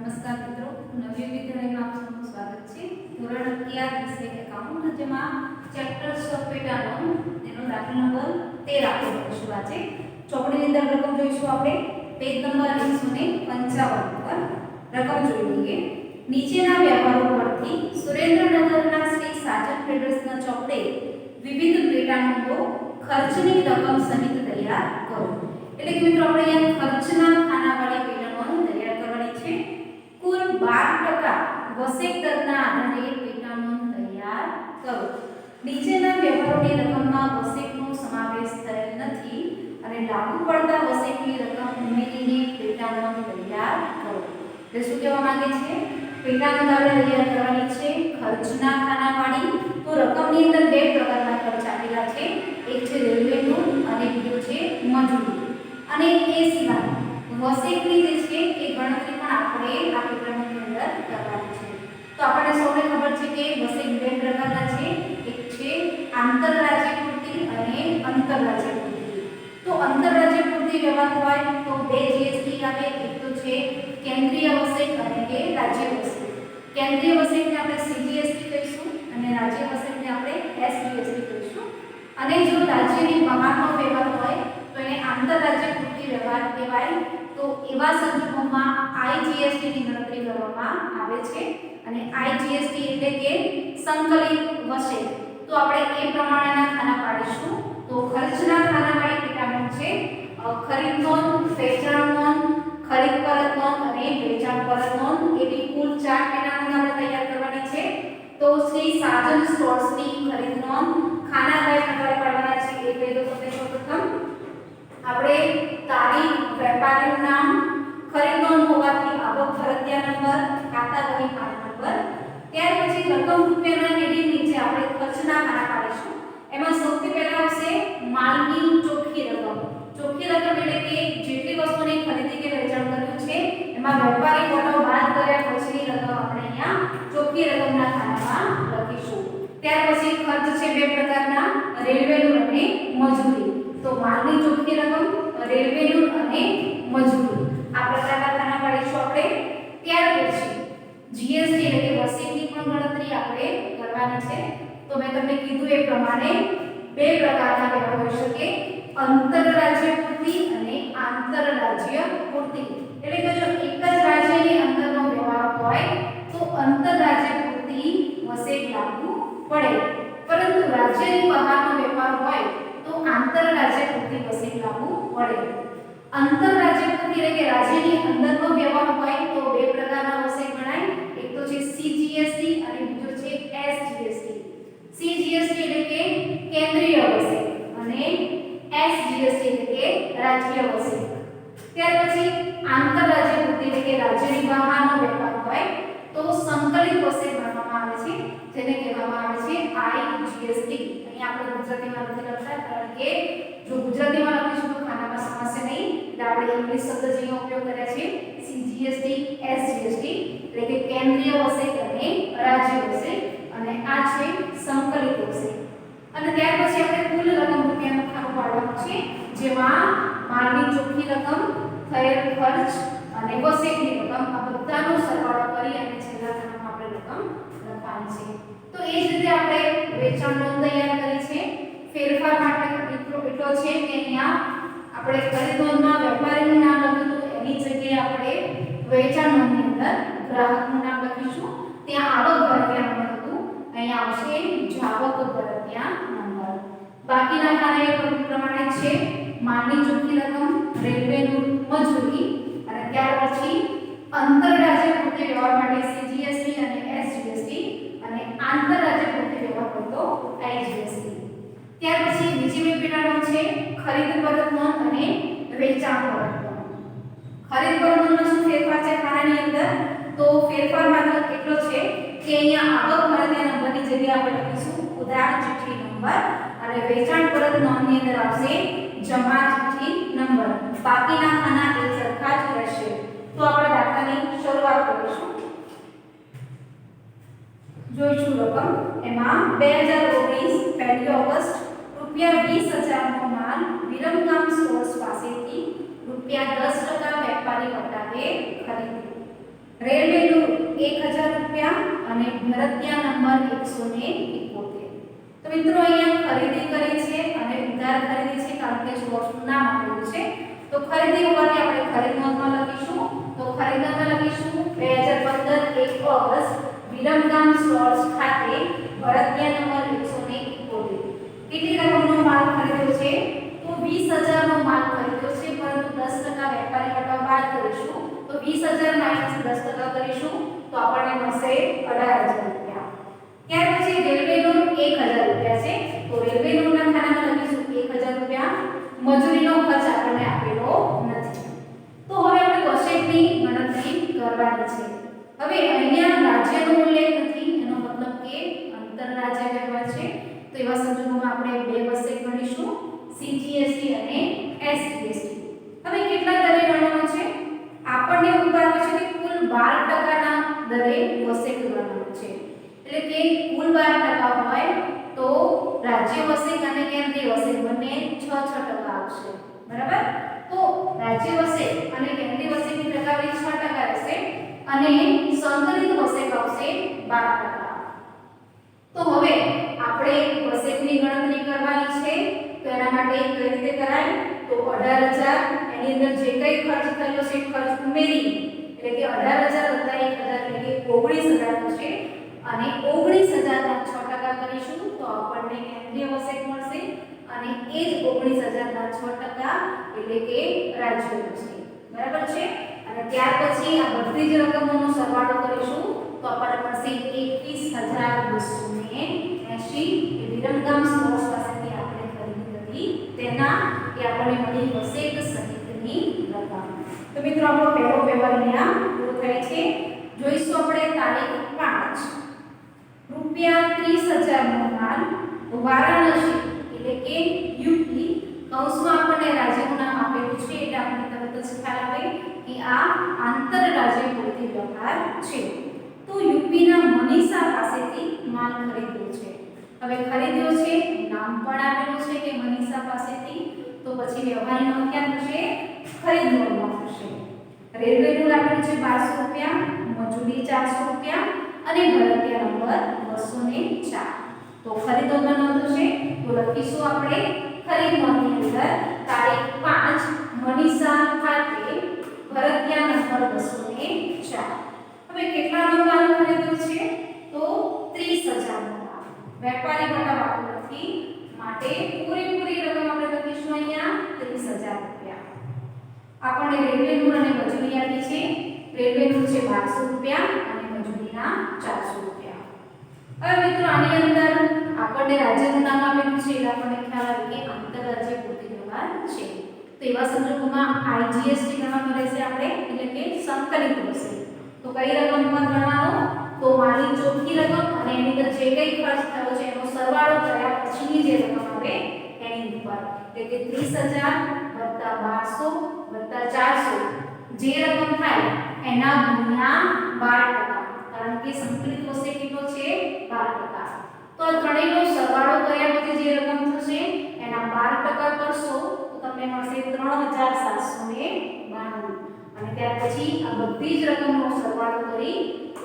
નમસ્કાર મિત્રો, નવી વિદ્યાલયમાં આપ સૌનું સ્વાગત છે। ધોરણ 11 વિષય એકાઉન્ટ, જેમાં ચેપ્ટર પેટા લોન તેનો દાખલા નંબર 13 આપણે જોઈશું। આજે ચોપડીની અંદર રકમ જોઈશું આપણે પેજ નંબર 155 પર રકમ જોઈ લઈએ। નીચેના વ્યવહારો પરથી સુરેન્દ્રનગરના શ્રી સાજન ટ્રેડર્સના ચોપડે વિવિધ પેટા નોંધો ખર્ચની રકમ સહિત તૈયાર કરો। એટલે કે મિત્રો આપણે અહીંયા ખર્ચના ખાનાવાળી પેટા નોંધ તૈયાર કરવાની છે। કુલ 12% વસેક દરના આધારે પેટા નોંધ તૈયાર કરો। નીચેના વ્યવહારોની રકમમાં વસેકનો સમાવેશ થયેલ નથી અને લાગુ પડતા વસેકની રકમ ઉમેરીને પેટા નોંધ તૈયાર કરો। એટલે શું કહેવા માંગે છે? પેટા નોંધ આપણે તૈયાર કરવાની છે ખર્ચના ખાનાવાળી। તો રકમની અંદર બે પ્રકારના ખર્ચ આપેલા છે, એક છે રેલવેનું અને બીજો છે મજૂરી। અને એ સિવાય વસેકની જે છે એ ગણતરી પણ આપણે આ પેટાની અંદર કરવાની છે। તો આપણને સૌને ખબર છે કે વસેક બે પ્રકારના છે, એક છે આંતરરાજ્ય પૂર્તિ અને અંતરરાજ્ય પૂર્તિ। તો આંતરરાજ્ય પૂર્તિ વ્યવહાર હોય તો બે જીએસટી આવે, એક તો છે કેન્દ્રીય વસેક અને કે રાજ્ય વસેક। કેન્દ્રીય વસેકને આપણે સીજીએસટી કહીશું અને રાજ્ય વસેકને આપણે એસજીએસટી કહીશું। અને જો રાજ્યની બહારનો વ્યવહાર હોય તો એને આંતરરાજ્ય પૂર્તિ વ્યવહાર કહેવાય। તો એવા સંજોગોમાં આઈજીએસટી ની ગણતરી કરવામાં આવે છે અને આઈજીએસટી એટલે કે સંકલિત વસેક। તો આપણે એ પ્રમાણેના ખાના પાડીશું। તો ખર્ચના ખાનાવાળી પેટાનું છે ખરીદ નોંધ, વેચાણ નોંધ, ખરીદ પરત નોંધ અને વેચાણ પરત નોંધ, એવી કુલ 4 પેટાનું આપણે તૈયાર કરવાની છે। તો શ્રી સાજન સ્ટોર્સની ખરીદ નોંધ ખાના કયા પ્રકારે પાડવાના છે એ કહી દો તમને। સૌપ્રથમ આપણે તારીખ, વેપારીનું નામ, ખરીદ નોંધ હોવાથી આવક ફરજિયાત નંબર, ખાતા વહી ખાતા નંબર। ત્યાર પછી રકમ રૂપિયાના હેડિંગ નીચે આપણે ખર્ચના ખાના પાડીશું। એમાં સૌથી પહેલા આવશે માલની ચોખ્ખી રકમ। ચોખ્ખી રકમ એટલે કે જેટલી વસ્તુની ખરીદી કે વેચાણ કર્યું છે એમાં વેપારી કોટો બાદ કર્યા પછીની રકમ આપણે અહીંયા ચોખ્ખી રકમના ખાનામાં લખીશું। ત્યાર પછી ખર્ચ છે બે પ્રકારના, રેલવેનું અને મજૂરી। તો માલની ચોખ્ખી રકમ, રેલવેનું અને મજૂરી, આ પ્રકારના ખાના પાડીશું આપણે। ત્યાર પછી જીએસટી એટલે કે વસેકની પણ ગણતરી આપણે કરવાની છે। તો મેં તમને કીધું એ પ્રમાણે બે પ્રકારના વ્યવહાર હોઈ શકે, આંતરરાજ્ય પૂર્તિ અને આંતરરાજ્ય પૂર્તિ। એટલે કે જો એક જ રાજ્યની અંદરનો વ્યવહાર હોય તો આંતરરાજ્ય પૂર્તિ વસેક લાગુ પડે, પરંતુ રાજ્યની બહારનો વ્યવહાર હોય તો આંતરરાજ્ય પૂર્તિ વસેક લાગુ પડે। આંતરરાજ્ય પૂર્તિ એટલે કે રાજ્યની અંદરનો વ્યવહાર હોય તો બે પ્રકારના વસેક ગણાય, એક તો છે સીજીએસટી અને બીજો છે એસજીએસટી। સીજીએસટી એટલે કે કેન્દ્રીય વસેક અને એસજીએસટી એટલે કે રાજ્ય વસેક। ત્યાર પછી આંતરરાજ્ય પૂર્તિ એટલે કે રાજ્યની બહારનો વ્યવહાર હોય તો સંકલિત વસેક ગણવામાં આવે છે, જેને કહેવામાં આવે છે આઈજીએસટી। અહીંયા આપણે ગુજરાતીમાં નથી લખતા કારણ કે જો ગુજરાતીમાં લખીશું તો ખાનામાં સમસ્યા નહીં, એટલે આપણે ઇંગ્લિશ શબ્દ જેનો ઉપયોગ કર્યા છે સીજીએસટી, એસજીએસટી એટલે કે કેન્દ્રીય વસેક અને રાજ્ય વસેક, અને આ છે સંકલિત વસેક। અને ત્યાર પછી આપણે કુલ રકમ રૂપિયાનું ખાનું પાડવાનું છે, જેમાં માલની ચોખ્ખી રકમ, થયેલ ખર્ચ અને વસેકની રકમ, આ બધાનો સરવાળો કરી અને છેલ્લા ખાનામાં આપણે રકમ લખવાની છે। તો એ જ રીતે આપણે વેચાણ નોંધ તૈયાર કરી છે। ફેરફાર માટે એટલો છે કે અહીંયા આપણે ખરીદ નોંધમાં વેપારીનું નામ લખ્યું હતું એની જગ્યાએ આપણે વેચાણ નોંધની અંદર ગ્રાહકનું નામ લખીશું। ત્યાં આવક ભરતિયા નંબર હતું, અહીંયા આવશે જાવક ભરતિયા નંબર। બાકીના ખાના એ પ્રમાણે છે માલની ચોખ્ખી રકમ, રેલવેનું મજૂરી, અને ત્યાર પછી આંતરરાજ્ય પૂર્તિ વ્યવહાર માટે સીજીએસટી અને એસજીએસટી, અને આંતરરાજ્ય પૂર્તિ વ્યવહાર કરતો આઈજીએસટી। ત્યાર પછી બીજી બે પેટાનો છે ખરીદ પરત નોંધ અને વેચાણ પરત નોંધ। ખરીદ પરત નોંધમાં શું ફેરફાર છે ખાનાની અંદર? તો ફેરફાર માત્ર એટલો છે કે અહીંયા આવક ભરતિયા નંબરની જગ્યાએ આપણે લખીશું ઉધાર ચિઠ્ઠી નંબર, અને વેચાણ પરત નોંધની અંદર આવશે જમા ચિઠ્ઠી નંબર। બાકીના ખાના એક સરખા જ રહેશે। તો આપણે દાખલાની શરૂઆત કરીશું। જોઈશું રકમ, એમાં 2019 1 ઓગસ્ટ ₹20,000 નો માલ વિરમગામ સ્ટોર્સ પાસેથી ₹10 વેપારી વટાવે ખરીદ્યો। રેલવેનું 1000 રૂપિયા અને ભરતિયા નંબર 171. તો મિત્રો અહીંયા ખરીદી કરી છે અને ઉધાર ખરીદી છે કારણ કે સ્ટોર્સનું નામ આપેલું છે. તો ખરીદી હોવાથી આપણે ખરીદ નોંધમાં લખીશું. તો ખરીદ નોંધમાં લખીશું 2015 1 ઓગસ્ટ વિરમગામ સ્ટોર્સ ખાતે ભરતિયા નંબર 171. કેટલી રકમનો માલ ખરીદ્યો છે? તો 20000 નો માલ ખરીદ્યો છે, પરંતુ 10% વેપારી વટાવ બાદ કરીશું. તો 20000 માઈનસ 10% કરીશું તો આપણને મળશે 18000 રૂપિયા. ત્યાર પછી રેલવે લોન 1000 રૂપિયા છે. તો રેલવે લોનના ખાનામાં લખીશું 1000 રૂપિયા. મજૂરીનો ખર્ચ આપણને આપેલો નથી. તો હવે આપણે વસેટની ગણતરી કરવાની છે. હવે અહીંયા રાજ્યનો ઉલ્લેખ નથી, એનો મતલબ કે આંતરરાજ્ય વ્યવહાર છે. તો એવા સંજોગોમાં આપણે બે વસેટ ગણીશું, CGST અને SGST. હવે કેટલા દરે ગણવાનો છે? આપણને ઉપાડવા છે કે કુલ 12% ના દરે વસેટ ગણવાનો છે. એટલે કે કુલ 12% હોય તો રાજ્ય વસેટ અને કેન્દ્રીય વસેટ બંને 6% આવશે. બરાબર? તો રાજ્ય વસેટ અને કેન્દ્રીય વસેટની ટકાવારી 6% રહેશે અને સંકલિત વસેટ આવશે 12%. તો હવે આપણે વસેટની ગણતરી કરવાની છે. તો એના માટે કઈ રીતે કરાય? તો 18000 એની અંદર જે કઈ ખર્ચ થયો છે ખર્ચ ઉમેરી એટલે કે 18000 + 1000 એટલે કે 19000 થશે અને 19000 ના 6% કરીશું તો આપણને કેન્દ્રીય વસેટ મળશે અને એ જ 19000 ના 6% એટલે કે રાજ્ય વસેટ. બરાબર છે? અને ત્યાર પછી આ બધી જ રકમોનો સરવાળો કરીશું તો આપણને મળશે 21280. એ વિરમગામ સ્ટોર્સ પાસેથી આપણે ખરીદી હતી તેના એ આપણને મળી વસેટ સહિતની રકમ. તો મિત્રો આપણો પહેલો પેપર અહીંયા પૂરો થાય છે. જોઈશું આપણે તારીખ 5 રૂપિયા 30000 નો માલ વારાણસી એટલે કે યુપી, કૌંસમાં આપણને રાજ્યનું નામ આપેલું છે એટલે આપણને તરત જ ખ્યાલ આવે કે આ આંતરરાજ્ય પૂરતી વ્યવહાર છે. તો યુપીના મનીષા પાસેથી માલ ખરીદ્યો છે. હવે ખરીદ્યો છે, નામ પણ આપેલું છે કે મનીષા પાસેથી, તો પછી વ્યવહારની નોંધ ક્યાં થશે? ખરીદ નોંધમાં થશે. રેલવેનું આપેલું છે 1200 રૂપિયા, મજૂરી 400 રૂપિયા અને ભરતિયા નંબર 204. તો ખરીદ નોંધમાં નોંધ થશે તો લખીશું આપણે ખરીદ નોંધની અંદર તારીખ 5 મનીષા ખાતે ભરતિયા નંબર 204. હવે કેટલાનો માલ ખરીદ્યો છે? તો 30000 નો માલ. વેપારી વટાવ આપેલો નથી માટે પૂરેપૂરી રકમ આપણે લખીશું અહીંયા 30000 રૂપિયા. આપણને રેલવેનું અને મજૂરી આપી છે. રેલવેનું છે 1200 રૂપિયા અને મજૂરીના 400 રૂપિયા. હવે મિત્રો આની અંદર આપણને રાજ્યનું નામ આપેલું છે એટલે આપણને ખ્યાલ આવે કે આંતરરાજ્ય પૂરતી વ્યવહાર છે. તો એવા સંજોગોમાં IGST ગણવાનું રહેશે આપણે એટલે કે સંકલિત વસેટ. તો કઈ રકમ પર ગણવાનો? તો માલની ચોખ્ખી રકમ અને એની અંદર જે કઈ ખર્ચ થયો છે એનો સરવાળો કર્યા પછીની જે રકમ આવે એની ઉપર એટલે કે 30000 + 1200 + 400 જે રકમ થાય એના ગુણ્યા 12%. કારણ કે સંકલિત વસેટ કેટલો છે? 12%. તો આ ત્રણેયનો સરવાળો કર્યા પછી જે રકમ થશે એના 12% કરશો તો તમને મળશે 3792 અને ત્યાર પછી આ બધી જ રકમનો સરવાળો કરી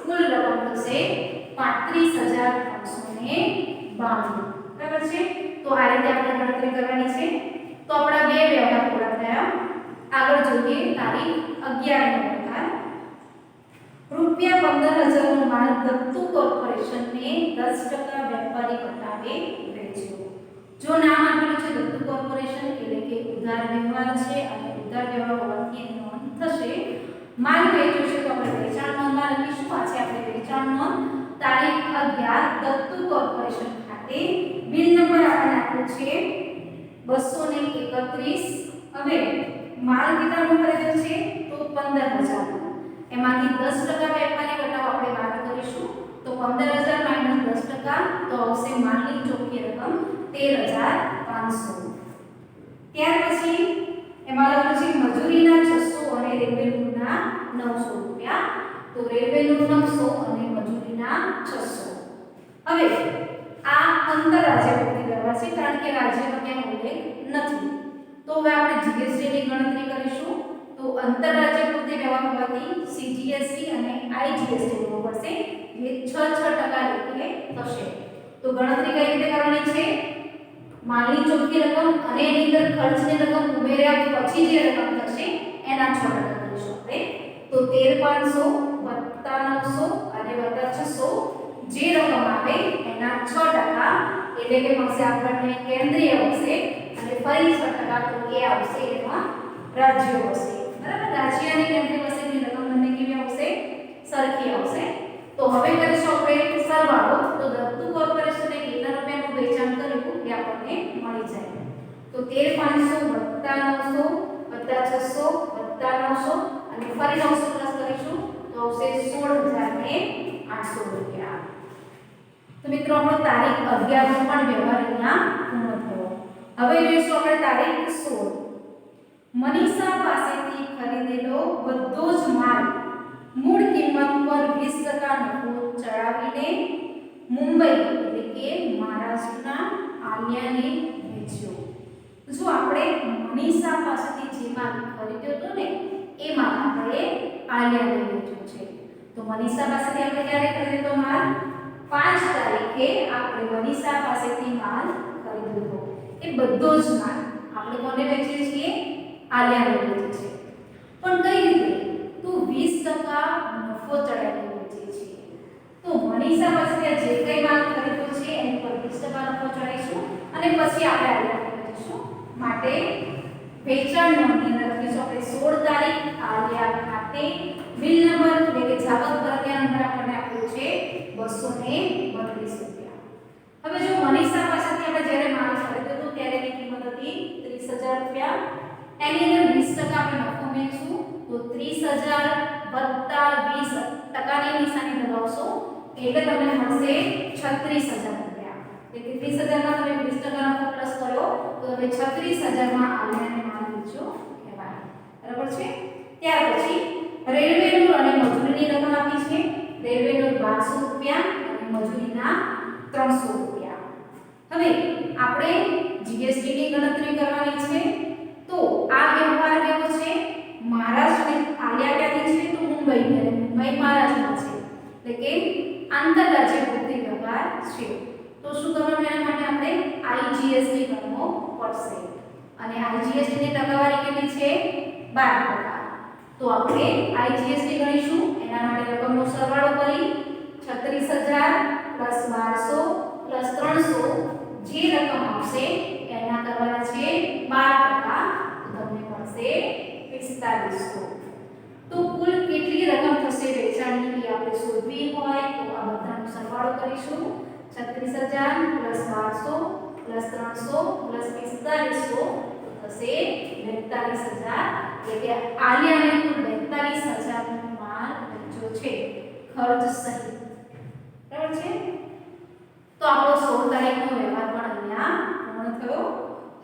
કુલ રકમ થશે 35392. બરાબર છે? તો આ રીતે આપણે ગણતરી કરવાની છે. તો આપણા બે વ્યવહાર પૂરા થયા. આગળ જોઈએ તારીખ 11 નો વ્યવહાર. રૂપિયા 15000 નો માલ દત્તુ કોર્પોરેશનને 10% વેપારી વટાવે વેચ્યો. જો નામ આપેલું છે દત્તુ કોર્પોરેશન એટલે કે ઉધાર વ્યવહાર છે અને ઉધાર વ્યવહાર હોવાથી એની નોંધ થશે. માલ વેચ્યો છે તો આપણે વેચાણ નોંધમાં લખીશું. આ છે આપણે વેચાણ નોંધ તારીખ 11 દત્તુ કોર્પોરેશન ખાતે. બિલ નંબર આપણને આપ્યો છે 231. હવે માલ કેટલાનો ખરીદ્યો છે? તો 15000 નો. એમાંથી 10% વેપારી વટાવ આપણે વાત કરીશું તો 15000 - 10% તો આવશે માલની ચોખ્ખી રકમ 13500. ત્યાર પછી એમાં લખ્યું છે મજૂરીના 600 અને રેલવેના 900 રૂપિયા. તો રેલવેનું 900 અને મજૂરીના 600. હવે આ આંતરરાજ્ય પૂરતી વ્યવહાર છે કારણ કે રાજ્યનો ક્યાંય ઉલ્લેખ નથી. તો હવે આપણે GST ની ગણતરી કરીશું. તો આંતરરાજ્ય પૂરતી ગણતરી વ્યવહાર હોવાથી સીજીએસટી અને આઈજીએસટી લેવો પડશે જે 6% લેખે થશે. તો ગણતરી કઈ રીતે કરવાની છે? માલની ચોખ્ખી રકમ અને એની અંદર ખર્ચની રકમ ઉમેર્યા પછી જે રકમ થશે એના 6% કરીશું આપણે. તો 13,500 900 અને 600 જે રકમ આવે એના 6% એટલે કે મળશે આપણને કેન્દ્રીય આવશે અને ફરી 6% તો એ આવશે એમાં રાજ્યો હશે. બરાબર, રાજ્ય અને કેન્દ્રીય વસેની રકમ બંને કેવી આવશે? સરખી આવશે. તો હવે કરીશું આપણે સરવાળો. તો દત્તુ કોર્પોરેશને કેટલા રૂપિયાનું વેચાણ કર્યું એ આપણને મળી જાય. તો 13,500 900 600 900 અને ફરી 900 પ્લસ કરીશું તો આવશે 16,800 રૂપિયા. તો મિત્રો આપણો તારીખ 11 નો પણ વ્યવહાર અહીંયા પૂર્ણ થયો. હવે જોઈશું આપણે તારીખ 16. મનીષા પાસેથી ખરીદેલો બધો જ માલ મૂળ કિંમત પર 20% નફો ચડાવીને મુંબઈ એટલે કે મહારાષ્ટ્રના આલિયાને વેચ્યો. જો આપણે મનીષા પાસેથી જે માલ ખરીદ્યો હતો ને એ માલ આપણે આલિયાને વેચ્યો છે. તો મનીષા પાસેથી આપણે ક્યારે ખરીદ્યો માલ? 5 તારીખે આપણે મનીષા પાસેથી માલ ખરીદ્યો હતો. એ બધો જ માલ આપણે કોને વેચીએ છીએ? આલિયાને વેચીએ છીએ. પણ કઈ રીતે? તો 20% નફો ચડાવીને વેચીએ છીએ. તો મનીષા પાસેથી જે કઈ માલ ખરીદ્યો છે એની પર 20% નફો ચડાવીશું અને પછી આપણે આલિયાને વેચીશું. માટે વેચાણ નોંધની અંદર લખીશું આપણે 16 તારીખ આલિયા ખાતે બિલ નંબર એટલે કે જાવક પ્રત્યા નંબર આપણને આપ્યો છે 232 રૂપિયા. હવે જો મનીષા પાસેથી આપણે જ્યારે માલ ખરીદ્યો હતો ત્યારે એની કિંમત હતી 30,000 રૂપિયા. એની અંદર 20% આપણે નફો મેળવીશું તો 30,000 વત્તા 20% ની નિશાની દબાવશો એટલે તમને મળશે 36,000 રૂપિયા. એટલે 30,000 માં તમે 20% નફો પ્લસ કર્યો તો તમે 36,000 માં આલિયાને માલ વેચ્યો કહેવાય. બરાબર છે? ત્યાર પછી રેલવેનું અને મજૂરીની રકમ આપી છે. રેલવેનું 1200 રૂપિયા અને મજૂરીના 300 રૂપિયા. હવે આપણે જીએસટી ની ગણતરી કરવાની છે. તો આ વ્યવહાર કેવો છે? મહારાષ્ટ્રની આલિયા ક્યાંથી છે? તો મુંબઈ અને મુંબઈ મહારાષ્ટ્રમાં છે. એટલે કે આંતરરાજ્ય ભૌતિક વ્યવહાર છે. તો શું કરવાનું? એના માટે આપણે આઈજીએસટી ગણવો પડશે અને આઈજીએસટી ની ટકાવારી કેટલી છે? 12%. તો આપણે આઈજીએસટી ગણીશું. એના માટે રકમનો સરવાળો કરી 36,000 + 1200 + 300 જે રકમ આવશે એના કરવાના છે 12%. તો તમને મળશે 4500. તો કુલ કેટલી રકમ થશે વેચાણની એ આપણે શોધવી હોય તો આ બધાનો સરવાળો કરીશું. 36,000 + 1200 + 300 + 4500 થશે 42,000. એટલે કે આલિયાને કુલ 42,000 નો માલ વેચ્યો છે ખર્ચ સહિત. બરાબર છે? તો આપણો 16 તારીખનો વ્યવહાર પણ અહીંયા પૂર્ણ થયો.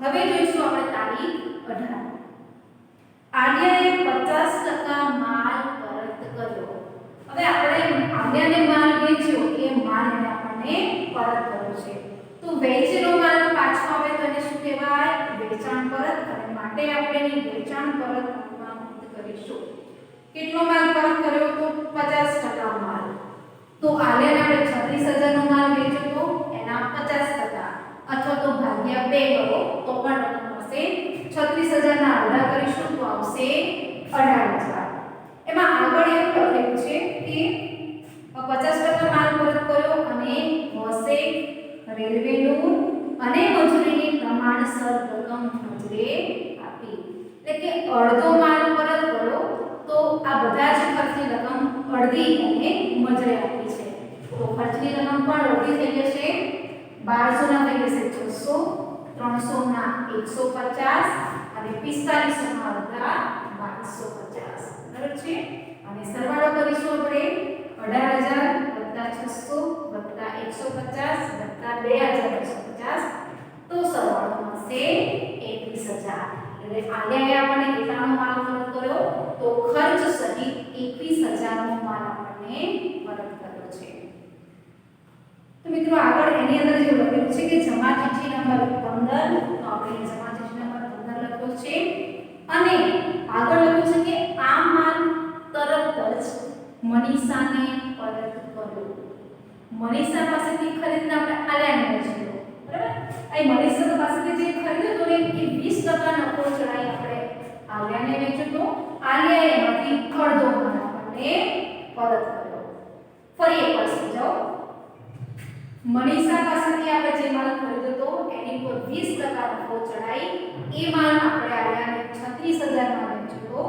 હવે જોઈશું આપણે તારીખ 18. આલિયાએ 50% માલ પરત કર્યો. હવે આપણે આલિયાને માલ વેચ્યો એ માલ એને આપણને પરત કર્યો છે. તો વેચેલો માલ પાછો આવે તો એને શું કહેવાય? વેચાણ પરત. અને માટે આપણે એની વેચાણ પરત નોંધ કરીશું. કેટલો માલ પરત કર્યો? તો 50% માલ. તો આલિયાને આપણે 36,000 નો માલ વેચ્યો તો એના 50% અથવા તો ભાગ્યા 2 કરો તો પણ રકમ મળશે 36,000 ના અડધા કરીશું તો આવશે 18,000. એમાં આગળ એવું લખેલું છે કે 50% માલ પરત કર્યો અને વસે રેલવેનું અને મજૂરીની પ્રમાણસર રકમ મજૂરે આપી. એટલે કે અડધો માલ પરત કર્યો તો આ બધા જ ખર્ચની રકમ અડધી અને મજૂરે આપી છે. તો ખર્ચની રકમ પણ અડધી થઈ જશે. 1200 ના થઈ જશે 600, 300 ના 150 અને 4500 ના અડધા 1250. બરાબર છે? અને સરવાળો કરીશું આપણે 18,000 + 600 + 150 + 2,250 તો સરવાળો મળશે 21,000. એટલે આલિયાએ આપણને કેટલાનો માલ પરત કર્યો? તો ખર્ચ સહિત 21,000 નો માલ આપણને પરત કર્યો છે. તો મિત્રો આગળ એની અંદર જે લખ્યું છે કે જમા ચિઠ્ઠી નંબર 15 તો આપણે જમા ચિઠ્ઠી નંબર 15 લખ્યો છે અને આગળ લખ્યું છે કે આ માલ મનીષાને પરત કરો. મનીષા પાસેથી ખરીદીને આપણે આલિયાને વેચ્યો, બરાબર? અહીં મનીષા પાસેથી જે ખરીદ્યો તો એ 20% નફો ચડાવી આપણે આલિયાને વેચ્યો તો આલિયાએ એમાંથી અડધો ભાગ આપણને પરત કર્યો. ફરી એકવાર સમજાવો. મનીષા પાસેથી આપણે જે માલ ખરીદ્યો તો એની પર 20% નફો ચડાવી એ માલ આપણે આલિયાને 36000 માં વેચ્યો તો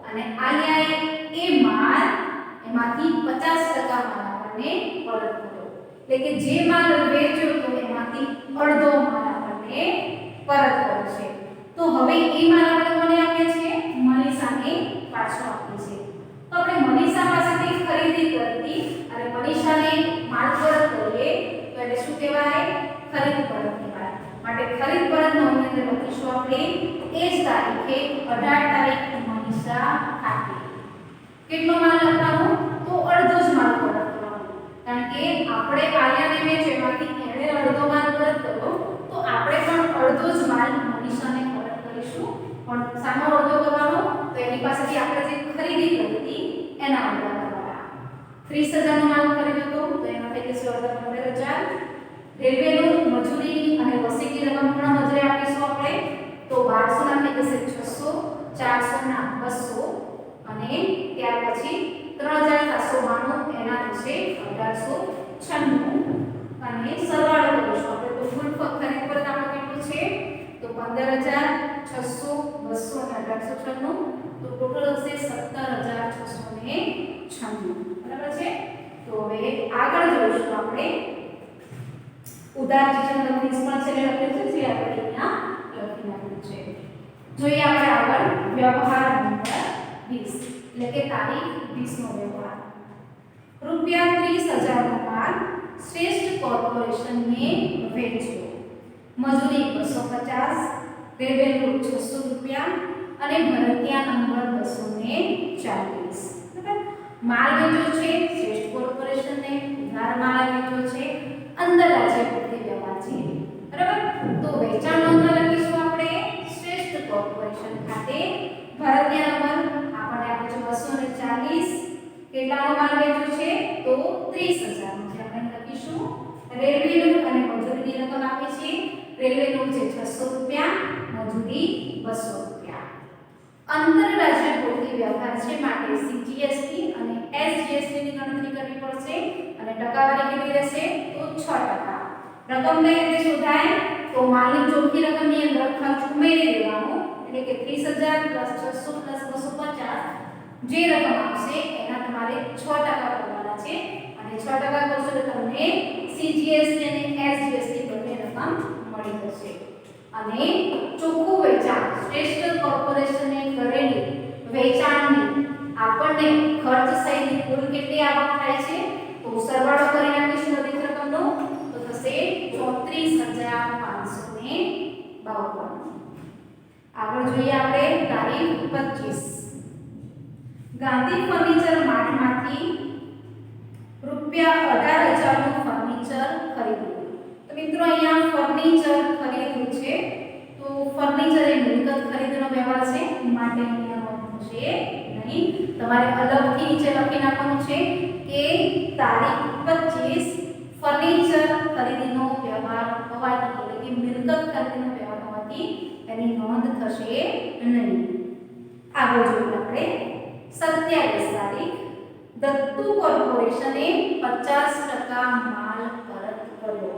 અને આલિયાએ એ માલ એમાંથી 50% માલ આપણને પરત કર્યો. એટલે કે જે માલ વેચ્યો તો એમાંથી અડધો માલ આપણને પરત કર્યો છે. તો હવે એ માલ આપણે કોને આપ્યા છે? મનીષાને પાછો આપ્યો છે. તો આપણે મનીષા પાસેથી ખરીદી કરી અને મનીષાને માલ પરત કરીએ તો એટલે શું કહેવાય? ખરીદ પરત કહેવાય. માટે ખરીદ પરત નો અંદર લખીશું આપણે એ જ તારીખે 18 તારીખ મનીષા ખાતે. કેટલો માલ લખવાનો? તો અડધો જ માલ પરત કરવાનો. કારણ કે આપણે આલિયાને વેચ્યો એમાંથી એણે અડધો માલ પરત કર્યો તો આપણે પણ અડધો જ માલ મનીષાને પરત કરીશું. પણ સામો અડધો કરવાનો તો એની પાસેથી આપણે જે ખરીદી કરી હતી એના અડધા કરવાના. 30000 નો માલ ખરીદ્યો તો એમાં થઈ જશે અડધા 15000. રેલવેનું મજૂરી અને વસીકી રકમ પણ મજૂરી આપીશું આપણે તો 1200 ના થઈ જશે 600, 400 ના 200 અને ત્યાર પછી 3792 એના થશે 1896 અને સરવાળો કરીશું આપણે તો કુલ ખરીદ પરત આપણો કેટલું છે? તો 15600, 200 અને 1896 તો ટોટલ હશે 17696. બરાબર છે? તો હવે આગળ જોઈશું આપણે ઉદાર ચિહ્ન નિષ્ફળ છે લખેલું છે જે આપણે અહીંયા લખી નાખ્યું છે. જોઈએ આપણે આગળ વ્યવહાર નંબર 20 એટલે કે તારીખ 20 નો વ્યવહાર. રૂપિયા 30000 નો માલ શ્રેષ્ઠ કોર્પોરેશનને વેચ્યો. મજૂરી 250, રેલવે રૂટ 600 રૂપિયા અને ભરતિયા નંબર 240. બરાબર? માલ વેચ્યો છે શ્રેષ્ઠ કોર્પોરેશનને, ઉધાર માલ વેચ્યો છે અંદર રાજ્ય પૂર્તિ વ્યવહાર છે. બરાબર? તો વેચાણ નોંધ લખીશું આપણે શ્રેષ્ઠ કોર્પોરેશન ખાતે. ભરતિયા નંબર આપણને આપે છે 240. કેટલાનો માલ વેચ્યો છે? તો 30000 નો છે. આપણે લખીશું રેલવે રૂટ અને મજૂરીની રકમ આપી છે. રેલવે રૂટ છે 600 રૂપિયા, મજૂરી 200 રૂપિયા. આંતરરાજ્ય પૂર્તિ વ્યવહાર છે માટે સીજીએસટી અને એસજીએસટી ની ગણતરી કરવી પડશે અને ટકાવારી કેટલી રહેશે? તો 6%. રકમ કઈ રીતે શોધાય? તો માલની ચોખ્ખી રકમની અંદર ખર્ચ ઉમેરી દેવાનો એટલે કે 30000 600 250 જે રકમ આવશે એના તમારે 6% કરવાના છે અને 6% કરશો તો તમને સીજીએસટી અને એસજીએસટી બંને રકમ મળી જશે. અને ચોખ્ખું વેચાણ શ્રેષ્ઠ કોર્પોરેશને કરેલી વેચાણની આપણને ખર્ચ સહિત કુલ કેટલી આવક થાય છે? તો સરવાળો કરી નાખીશું બધી રકમનો તો થશે 34552. આગળ જોઈએ આપણે તારીખ 25. ગાંધી ફર્નિચર માર્ટમાંથી રૂપિયા 18000 નું ફર્નિચર ખરીદ્યું. તો મિત્રો અહીંયા ફર્નિચર ખરીદ્યું છે તો ફર્નિચર એ મિલકત ખરીદનો વ્યવહાર છે માટે અહીંયા નોંધ છે નહીં. તમારે અલગથી નીચે લખી નાખવાનું છે કે તારીખ 25 ફર્નિચર ખરીદીનો વ્યવહાર હોવાથી એટલે કે મિલકત ખરીદીનો વ્યવહાર હોવાથી એની નોંધ થશે નહીં. આગળ જોઈએ આપણે 27 તારીખ દત્તુ કોર્પોરેશને 50% માલ પરત કર્યો.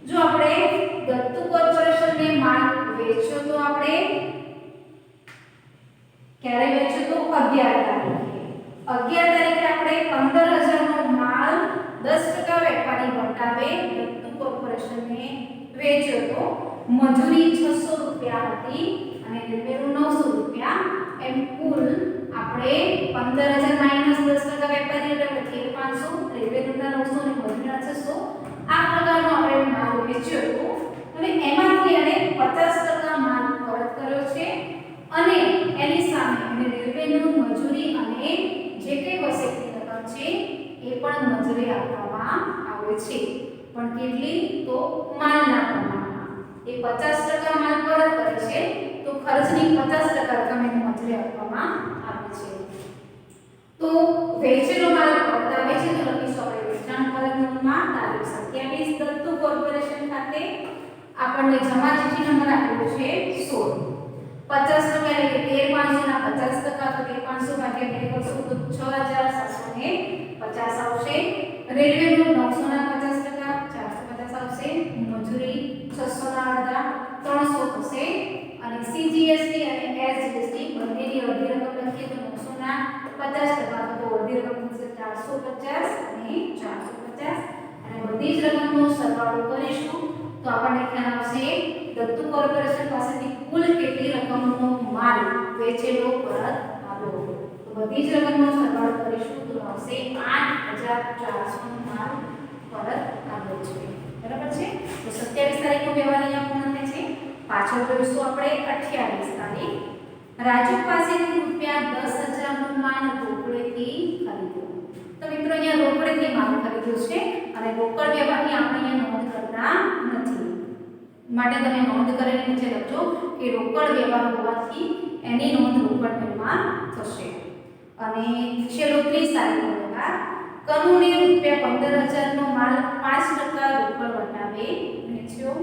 જો આપણે દત્તુ કોર્પોરેશનને માલ વેચ્યો તો આપણે ક્યારે વેચ્યો તો 11 તારીખે. 11 તારીખે આપણે 15000 નો માલ 10% વેપારી વટાવે દત્તુ કોર્પોરેશનને વેચ્યો તો મજૂરી 600 રૂપિયા હતી અને રેલવેનું 900 રૂપિયા એમ કુલ આપણે 15000 માઈનસ 10% વેપારી એટલે 13500 રેલવેનું 900 અને મજૂરીના 600 આ પ્રકારનો આપણે માલ વેચ્યો હતો. હવે એમાંથી એને 50% માલ પરત કર્યો છે અને એની સામે એને રેલવેનું મજૂરી અને જે કંઈ વસેલી રકમ છે એ પણ મજૂરી આપવામાં આવે છે. પણ કેટલી? તો માલના પ્રમાણમાં. એ 50% માલ પરત કરે છે તો ખર્ચની 50% રકમ એને મજૂરી આપવામાં આવે છે. તો વેચેલો કોર્પોરેશન ખાતે આપણને જમા ચીઠ્ઠી નંબર આપેલો છે 16. 50% એટલે કે 13,500 ના 50% તો 13,500 ભાગ્યા 2 કરશું તો 6,750 આવશે. રેલવે નું 900 ના 50% 450 આવશે. મજૂરી 600 ના અડધા 300 થશે. અને સીજીએસટી અને એસજીએસટી બંનેની અડધી રકમ લખીએ તો 900 ના 50% તો અડધી રકમ થશે 450 અને 450 અને બધી જ રકમનો સરવાળો કરીશું તો આપણને ખ્યાલ આવશે દત્તુ કોર્પોરેશન પાસેથી કુલ કેટલી રકમનો માલ વેચેલો પરત આવ્યો. તો બધી જ રકમનો સરવાળો કરીશું તો આવશે 8,400 નો માલ પરત આવ્યો છે. બરાબર છે. તો 27 તારીખનો વ્યવહાર અહીંયા પૂર્ણ થાય છે. પાછળ જોઈશું આપણે 28 તારીખ. રાજુ પાસેથી રૂપિયા 10,000 નું માલ રોકડેથી ખરીદ્યો. તો મિત્રો અહીંયા રોકડેથી માલ ખરીદ્યો છે અને રોકડ વ્યવહારની આપણે અહીંયા નોંધ કરતા નથી. માટે તમે નોંધ કરીને નીચે લખજો કે રોકડ વ્યવહાર હોવાથી એની નોંધ રોકડ બિલમાં થશે. અને છેલ્લો 30 તારીખનો વ્યવહાર. કનુને રૂપિયા 15,000 નો માલ 5% રોકડ વટાવે વેચ્યો.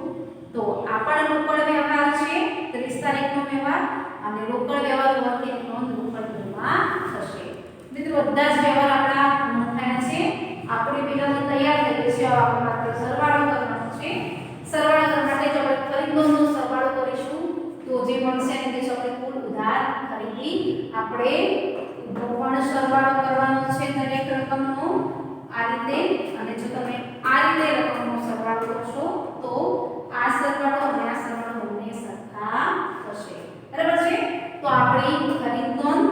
તો આ પણ રોકડ વ્યવહાર છે 30 તારીખનો વ્યવહાર અને રોકડ વ્યવહાર હોવાથી એની નોંધ રોકડ બિલમાં થશે. મિત્રો બધા જ વ્યવહાર આપણા પૂર્ણ થયા છે. આપણી વિગતો તૈયાર થઈ ગઈ છે. આપણે માત્ર સરવાળો કરવાનો છે. સરવાળો કરવા માટે જો આપણે ખરીદનો સરવાળો કરીશું તો જે મળશે ને તે આપણે કુલ ઉધાર ખરીદી આપણે પણ સરવાળો કરવાનો છે દરેક રકમનો આ રીતે. અને જો તમે આ રીતે રકમનો સરવાળો કરશો તો આ સરવાળો અને આ સરવાળો બંને સરખા થશે. બરાબર છે. તો આપણી ખરીદ નોંધ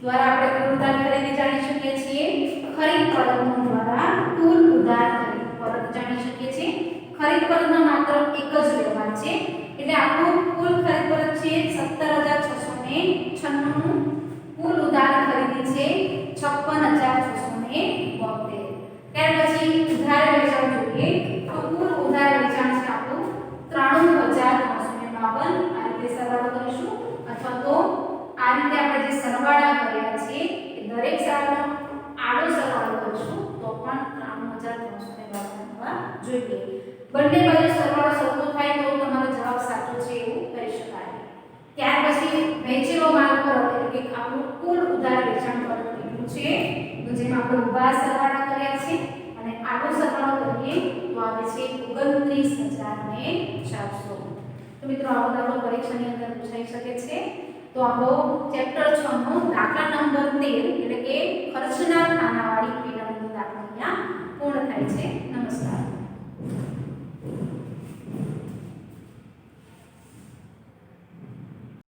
દ્વારા આપણે કુલ ઉધાર ખરીદી જાણી શકીએ છીએ. ખરીદ પરત નોંધ દ્વારા કુલ ઉધાર ખરીદ પરત જાણી શકીએ છીએ. ખરીદ પરતનો માત્ર એક જ વ્યવહાર છે એટલે આપણું કુલ ખરીદ પરત છે 17,696. કુલ ઉધાર ખરીદી છે 56,672. ત્યાર પછી ઉધાર વેચાણ જોઈએ તો કુલ ઉધાર વેચાણ છે આપણું 93,352. આ રીતે સરવાળો કરીશું અથવા તો આ રીતે આપણે જે સરવાળા કર્યા છે એ દરેક સરવાળાનો આડો સરવાળો કરીશું તો પણ 93,352 જોઈએ. બંને બાજુ સરવાળો સરખો થાય તો તમારો જવાબ સાચો છે એવું કહી શકાય. ત્યાર પછી વેચેલો માલ પરત એટલે કે આપણું કુલ ઉધાર વેચાણ પરત કેટલું છે તો જેમાં આપણે ઉભા સરવાળા કર્યા છે અને આડો સરવાળો કરીએ તો આવે છે 29,400. તો મિત્રો આવો દાખલો પરીક્ષાની અંદર પૂછાઈ શકે છે. તો આપણો ચેપ્ટર 6 નો દાખલા નંબર 13 એટલે કે ખર્ચના ખાનાવાળી પિરામિડનો દાખલો અહીંયા પૂર્ણ થાય છે.